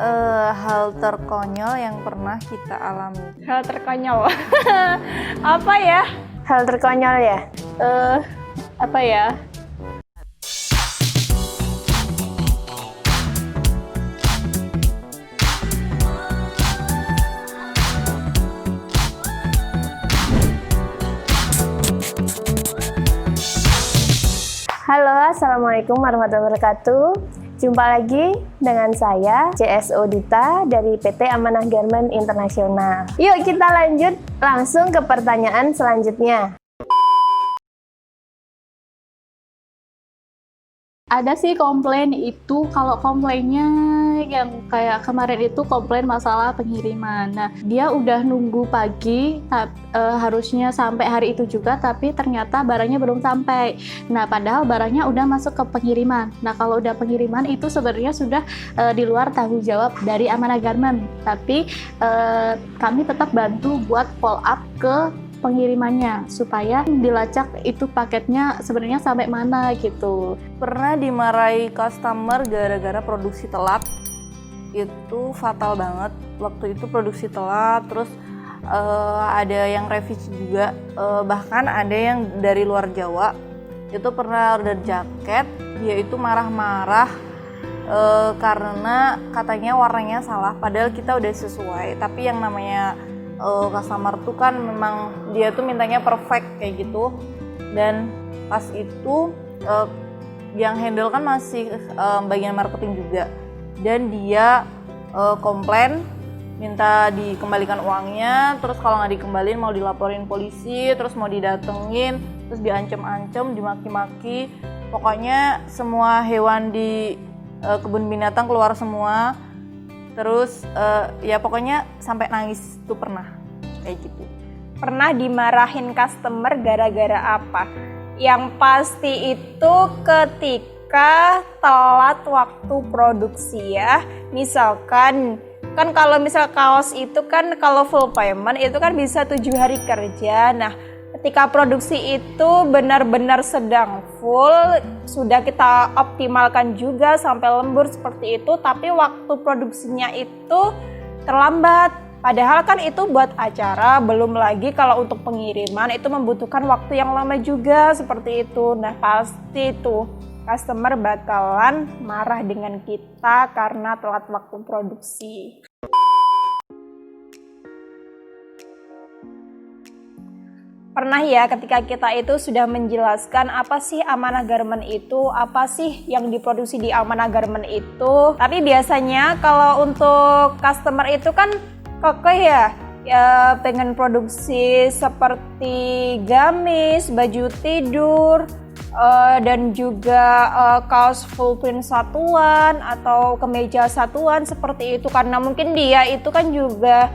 Hal terkonyol yang pernah kita alami. Hal terkonyol. Apa ya? Hal terkonyol ya? Apa ya? Halo, Assalamualaikum warahmatullahi wabarakatuh. Jumpa lagi dengan saya, CSO Dita dari PT Amanah Garment Internasional. Yuk kita lanjut langsung ke pertanyaan selanjutnya. Ada sih komplain itu, kalau komplainnya yang kayak kemarin itu komplain masalah pengiriman. Nah, dia udah nunggu pagi, harusnya sampai hari itu juga, tapi ternyata barangnya belum sampai. Nah, padahal barangnya udah masuk ke pengiriman. Nah, kalau udah pengiriman itu sebenarnya sudah di luar tanggung jawab dari Amanah Garment. Tapi kami tetap bantu buat follow up ke pengirimannya supaya dilacak itu paketnya sebenarnya sampai mana gitu. Pernah dimarahi customer gara-gara produksi telat. Itu fatal banget. Waktu itu produksi telat, terus ada yang revisi juga, bahkan ada yang dari luar Jawa. Itu pernah order jaket, dia itu marah-marah karena katanya warnanya salah, padahal kita udah sesuai. Tapi yang namanya customer tuh kan memang dia tuh mintanya perfect kayak gitu, dan pas itu yang handle kan masih bagian marketing juga, dan dia komplain minta dikembalikan uangnya, terus kalau nggak dikembalin mau dilaporin polisi, terus mau didatengin, terus diancam-ancam, dimaki-maki, pokoknya semua hewan di kebun binatang keluar semua. Terus ya pokoknya sampai nangis tuh pernah kayak gitu. Pernah dimarahin customer gara-gara apa? Yang pasti itu ketika telat waktu produksi ya. Misalkan kan kalau misal kaos itu kan kalau full payment itu kan bisa 7 hari kerja. Nah, ketika produksi itu benar-benar sedang full, sudah kita optimalkan juga sampai lembur seperti itu, tapi waktu produksinya itu terlambat. Padahal kan itu buat acara, belum lagi kalau untuk pengiriman itu membutuhkan waktu yang lama juga seperti itu. Nah, pasti tuh customer bakalan marah dengan kita karena telat waktu produksi. Pernah ya ketika kita itu sudah menjelaskan apa sih Amanah Garment itu, apa sih yang diproduksi di Amanah Garment itu. Tapi biasanya kalau untuk customer itu kan kekeh ya pengen produksi seperti gamis, baju tidur, dan juga kaos full print satuan atau kemeja satuan seperti itu. Karena mungkin dia itu kan juga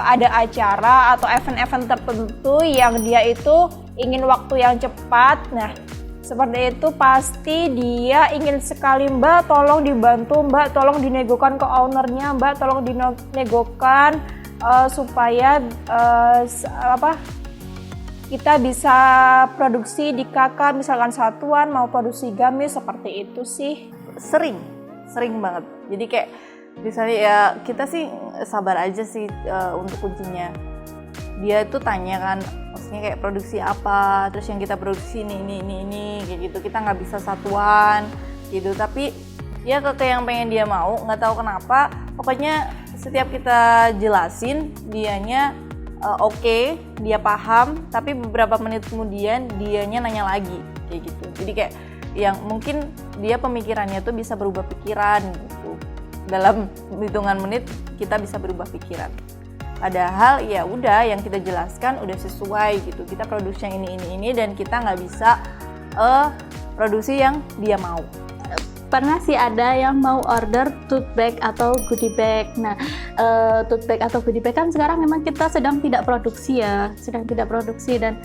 ada acara atau event-event tertentu yang dia itu ingin waktu yang cepat. Nah, seperti itu pasti dia ingin sekali, Mbak tolong dibantu, Mbak tolong dinegokan ke ownernya, Mbak tolong dinegokan supaya kita bisa produksi di KK misalkan satuan mau produksi gamis seperti itu sih. Sering banget. Jadi kayak misalnya ya kita sih sabar aja sih untuk kuncinya. Dia tuh tanya kan, maksudnya kayak produksi apa, terus yang kita produksi ini kayak gitu. Kita nggak bisa satuan gitu, tapi ya ke yang pengen dia mau, nggak tahu kenapa. Pokoknya setiap kita jelasin dianya oke, dia paham, tapi beberapa menit kemudian dianya nanya lagi kayak gitu. Jadi kayak yang mungkin dia pemikirannya tuh bisa berubah pikiran gitu. Dalam hitungan menit kita bisa berubah pikiran. Padahal ya udah yang kita jelaskan udah sesuai gitu. Kita produksi yang ini dan kita nggak bisa produksi yang dia mau. Pernah sih ada yang mau order tote bag atau goodie bag. Nah, tote bag atau goodie bag kan sekarang memang kita sedang tidak produksi dan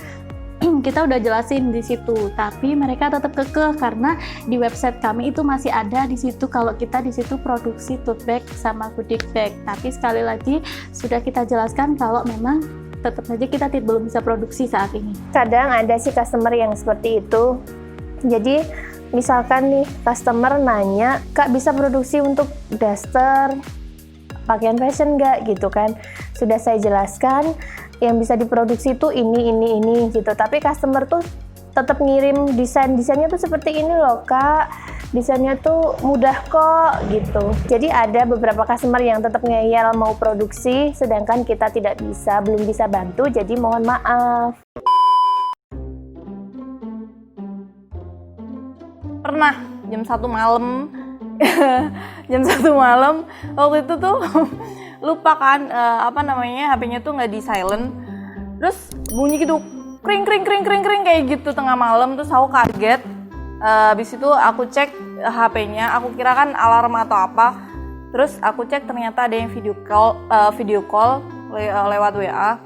kita udah jelasin di situ, tapi mereka tetap kekeh karena di website kami itu masih ada di situ kalau kita di situ produksi tote bag sama goodie bag. Tapi sekali lagi sudah kita jelaskan kalau memang tetap saja kita belum bisa produksi saat ini. Kadang ada sih customer yang seperti itu. Jadi misalkan nih customer nanya, Kak bisa produksi untuk daster, pakaian fashion nggak gitu kan. Sudah saya jelaskan yang bisa diproduksi itu ini gitu. Tapi customer tuh tetap ngirim desainnya tuh seperti ini loh Kak, desainnya tuh mudah kok gitu. Jadi ada beberapa customer yang tetap ngeyel mau produksi, sedangkan kita belum bisa bantu, jadi mohon maaf. Pernah jam 1 malam jam 1 malam waktu itu tuh lupa kan HP-nya tuh nggak di silent, terus bunyi gitu kring kayak gitu tengah malam, terus aku kaget. Habis itu aku cek HP-nya, aku kira kan alarm atau apa, terus aku cek ternyata ada yang video call lewat WA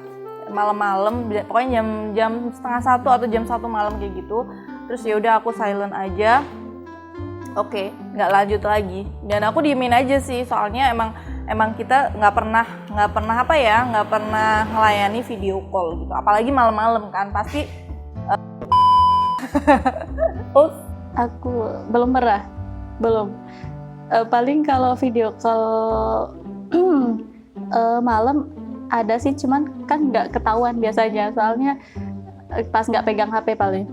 malam-malam, pokoknya jam setengah 1 atau jam 1 malam kayak gitu. Terus ya udah aku silent aja, oke, nggak lanjut lagi, dan aku diemin aja sih, soalnya emang kita nggak pernah ngelayani video call gitu, apalagi malam-malam kan pasti. Aku belum pernah, paling kalau video call malam ada sih, cuman kan nggak ketahuan biasanya, soalnya pas nggak pegang HP paling.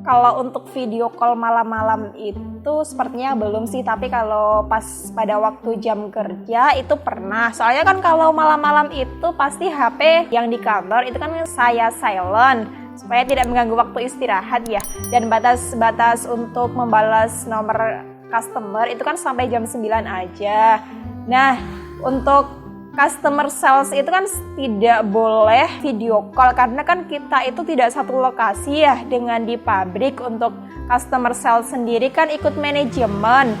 Kalau untuk video call malam-malam itu sepertinya belum sih, tapi kalau pas pada waktu jam kerja itu pernah. Soalnya kan kalau malam-malam itu pasti HP yang di kantor itu kan saya silent supaya tidak mengganggu waktu istirahat ya. Dan batas untuk membalas nomor customer itu kan sampai jam 9 aja. Nah, untuk customer sales itu kan tidak boleh video call karena kan kita itu tidak satu lokasi ya dengan di pabrik. Untuk customer sales sendiri kan ikut manajemen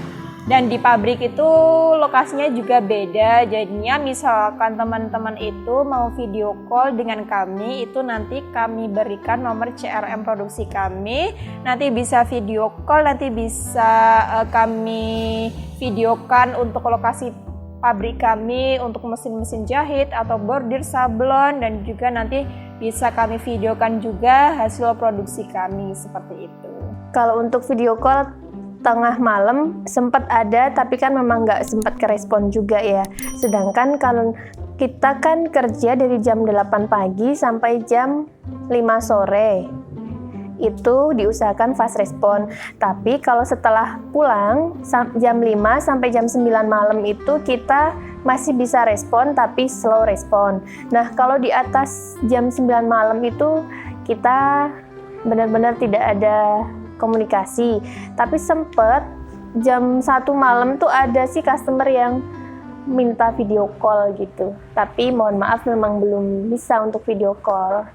dan di pabrik itu lokasinya juga beda. Jadinya misalkan teman-teman itu mau video call dengan kami, itu nanti kami berikan nomor CRM produksi kami, nanti bisa video call, nanti bisa kami videokan untuk lokasi pabrik kami, untuk mesin-mesin jahit atau bordir, sablon, dan juga nanti bisa kami videokan juga hasil produksi kami seperti itu. Kalau untuk video call tengah malam sempat ada, tapi kan memang nggak sempat kerespon juga ya. Sedangkan kalau kita kan kerja dari jam 8 pagi sampai jam 5 sore. Itu diusahakan fast respon. Tapi kalau setelah pulang jam 5 sampai jam 9 malam itu kita masih bisa respon tapi slow respon. Nah, kalau di atas jam 9 malam itu kita benar-benar tidak ada komunikasi. Tapi sempet jam 1 malam tuh ada sih customer yang minta video call gitu. Tapi mohon maaf memang belum bisa untuk video call.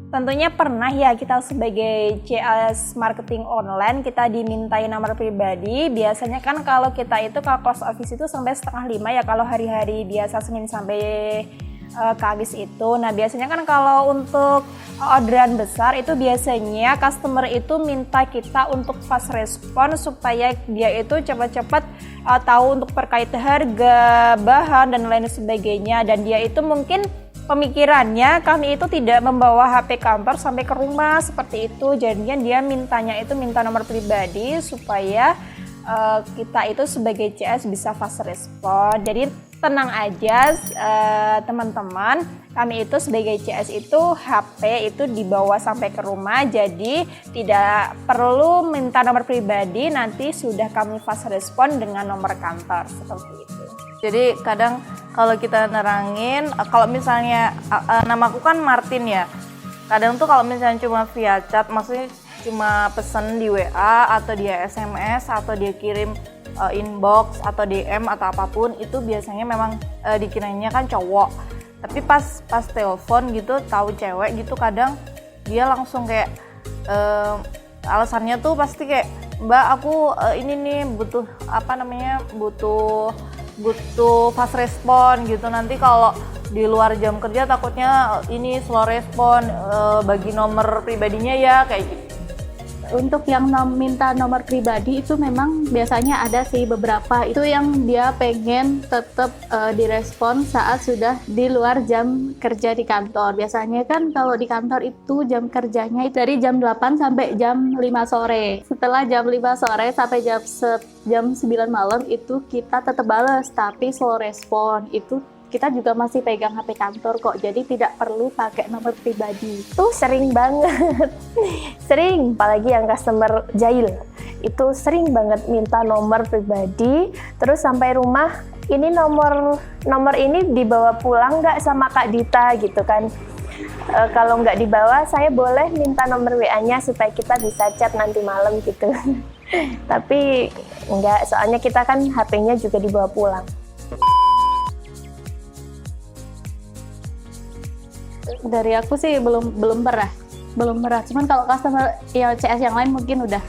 Tentunya pernah ya kita sebagai CS marketing online kita dimintai nomor pribadi. Biasanya kan kalau kita itu kalau close office itu sampai 4:30 ya, kalau hari-hari biasa Senin sampai Kamis itu. Nah biasanya kan kalau untuk orderan besar itu biasanya customer itu minta kita untuk fast respon supaya dia itu cepat-cepat tahu untuk terkait harga, bahan dan lain sebagainya. Dan dia itu mungkin pemikirannya kami itu tidak membawa HP kantor sampai ke rumah seperti itu. Jadinya dia minta nomor pribadi supaya kita itu sebagai CS bisa fast respon. Jadi tenang aja teman-teman, kami itu sebagai CS itu HP itu dibawa sampai ke rumah, jadi tidak perlu minta nomor pribadi, nanti sudah kami fast respon dengan nomor kantor seperti itu. Jadi kadang kalau kita nerangin, kalau misalnya namaku kan Martin ya, kadang tuh kalau misalnya cuma via chat, maksudnya cuma pesen di WA atau dia SMS atau dia kirim inbox atau DM atau apapun, itu biasanya memang dikiranya kan cowok. Tapi pas telepon gitu tahu cewek gitu, kadang dia langsung kayak alasannya tuh pasti kayak, Mbak aku ini nih butuh fast respon gitu, nanti kalau di luar jam kerja takutnya ini slow respon, bagi nomor pribadinya ya kayak gitu. Untuk yang minta nomor pribadi itu memang biasanya ada sih beberapa. Itu yang dia pengen tetap direspon saat sudah di luar jam kerja di kantor. Biasanya kan kalau di kantor itu jam kerjanya itu dari jam 8 sampai jam 5 sore. Setelah jam 5 sore sampai jam 9 malam itu kita tetap balas, tapi slow respon. Itu kita juga masih pegang HP kantor kok, jadi tidak perlu pakai nomor pribadi. Tuh sering banget. Sering, apalagi yang customer jahil. Itu sering banget minta nomor pribadi, terus sampai rumah, ini nomor ini dibawa pulang nggak sama Kak Dita gitu kan. Kalau nggak dibawa, saya boleh minta nomor WA-nya supaya kita bisa chat nanti malam gitu. Tapi nggak, soalnya kita kan HP-nya juga dibawa pulang. Dari aku sih belum pernah. Cuman kalau customer ya CS yang lain mungkin udah.